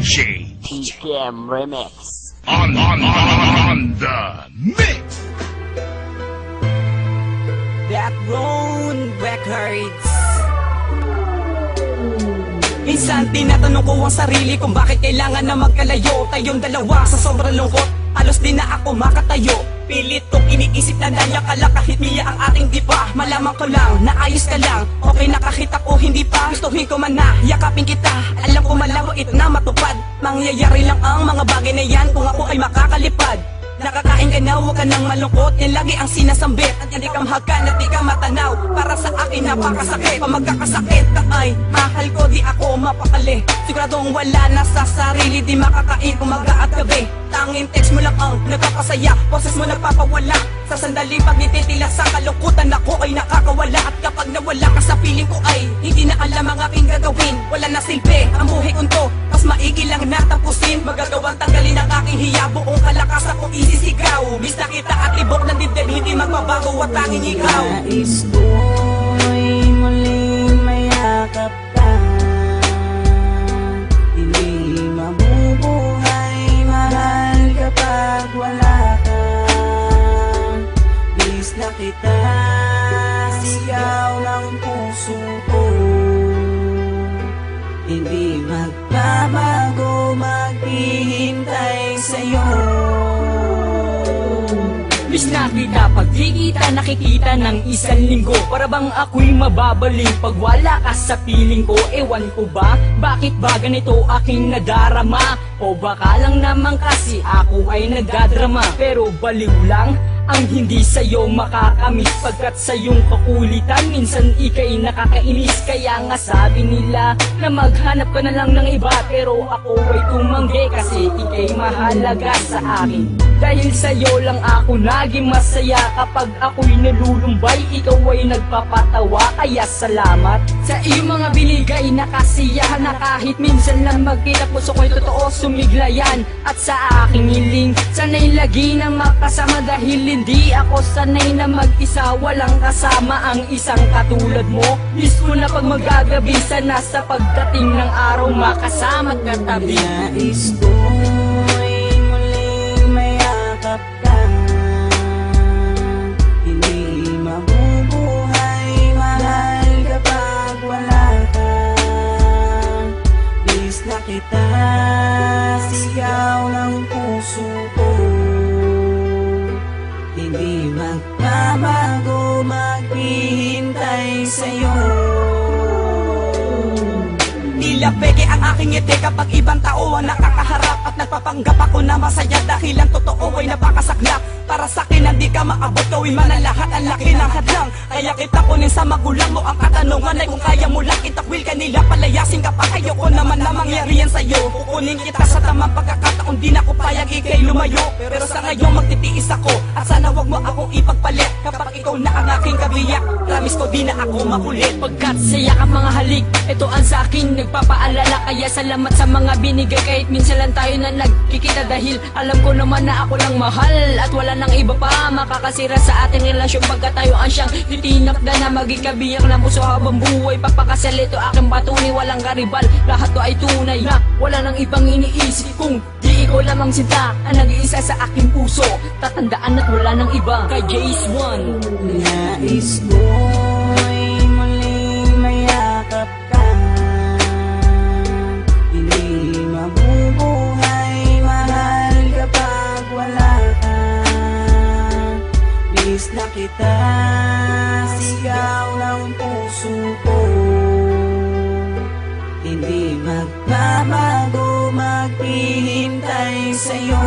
DJ TPM Remix on the mix. Backbone Records. Minsan tinatanong ko ang sarili kung bakit kailangan na magkalayo. Tayong dalawa sa sobrang lungkot, halos di na ako makatayo. Pilit kong iniisip na nanya ka lang kahit niya ang ating di pa. Malaman ko lang, naayos ka lang, okay na kahit ako hindi pa. Gustuhin ko man na, yakapin kita, alam ko malawait na matupad. Mangyayari lang ang mga bagay na yan kung ako ay makakalipad. Nakakain ka na, huwag ka nang malungkot, yan lagi ang sinasambit. At hindi ka mahagan at di ka matanaw, para sa akin napakasakit. Pag magkakasakit ka ay mahal ko, di ako mapakali. Siguradong wala na sa sarili, di makakain umaga at gabi. Tanging text mo lang ang nagpapasaya, boses mo nagpapawala. Sa sandaling pag nititila sa kalungkutan, ako ay nakakawala. At kapag nawala ka sa piling ko ay hindi na alam ang aking gagawin. Wala na silbi ang buhay ko to, tas maigi lang natapusin. Magagawang tanggalin ang aking hiya, buong kalakas akong isisigaw. Bis na kita at libok ng dibdib, hindi magbabago at tanging ikaw. Nais ko'y muling mayakap ka, hindi mabubuhay mahal kapag wala ka. Bis na kita, sigaw ng puso ko, hindi magbabago, maghihintay sa'yo. Bis na kita, pag di kita nakikita ng isang linggo, para bang ako'y mababaling pag wala ka sa piling ko. Ewan ko ba, bakit ba ganito aking nadarama? O baka lang naman kasi ako ay nagdadrama. Pero baliw lang ang hindi sa'yo makakamiss, pagkat sa iyong kakulitan minsan ika'y nakakainis. Kaya nga sabi nila na maghanap ka na lang ng iba, pero ako ay tumanggi kasi ika'y mahalaga sa akin. Dahil sa'yo lang ako naging masaya, kapag ako'y nalulumbay ikaw ay nagpapatawa. Kaya salamat sa iyong mga binigay na kasiyahan, na kahit minsan lang magkita puso ko'y totoo sumiglayan. At sa aking hiling, sana'y lagi na makasama, dahil hindi ako sanay na mag-isa, walang kasama ang isang katulad mo. Miss ko na pag magagabi, sana sa pagdating ng araw makasama't katabi. Nais ko'y muling mayakap ka, hindi mabubuhay mahal kapag wala ka. Bis na kita, sigaw ng puso ko, hindi magbabago, maghihintay sa'yo. Tila peke ang aking ngiti kapag ibang tao ang nakakaharap, at nagpapanggap ako na masaya dahil ang totoo ay napakasaklap. Para sa'kin na di ka maabot, gawin man ang lahat, ang laki ng hadlang. Kaya kita kunin sa magulang mo, ang katanungan ay kung kaya mo lang itakwil kanila, palayasin ka pa. Ayoko naman na mangyari yan sa'yo, kukunin kita sa tamang pagkakataon, di na ko payag ikay lumayo. Pero sa ngayon magtitiis ako, at sana wag mo akong ipagpalit kapag ikaw na ang aking kabiyak. Promise ko di na ako makulit. Pagkat saya ka mga halik, ito ang sa'kin nagpapaalala. Kaya salamat sa mga binigay, kahit minsan lang tayo na nagkikita, dahil alam ko naman na ako lang mahal, at wala nang iba pa makakasira sa ating relasyon. Pagkat tayo ang siyang titinakda na maging kabiyak ng puso habang buhay. Pagpakasal ito aking patunay, walang karibal, lahat to ay tunay na wala nang ibang iniisip. Kung di ikaw lamang sinta ang nag-iisa sa aking puso, tatandaan at wala nang iba. Kay Jace One. Nais ko'y muling mayakap ka, hindi mabubuhay mahal kapag wala ka. Bis na kita, sigaw ng puso ko, hindi magbabago, maghihintay sa'yo.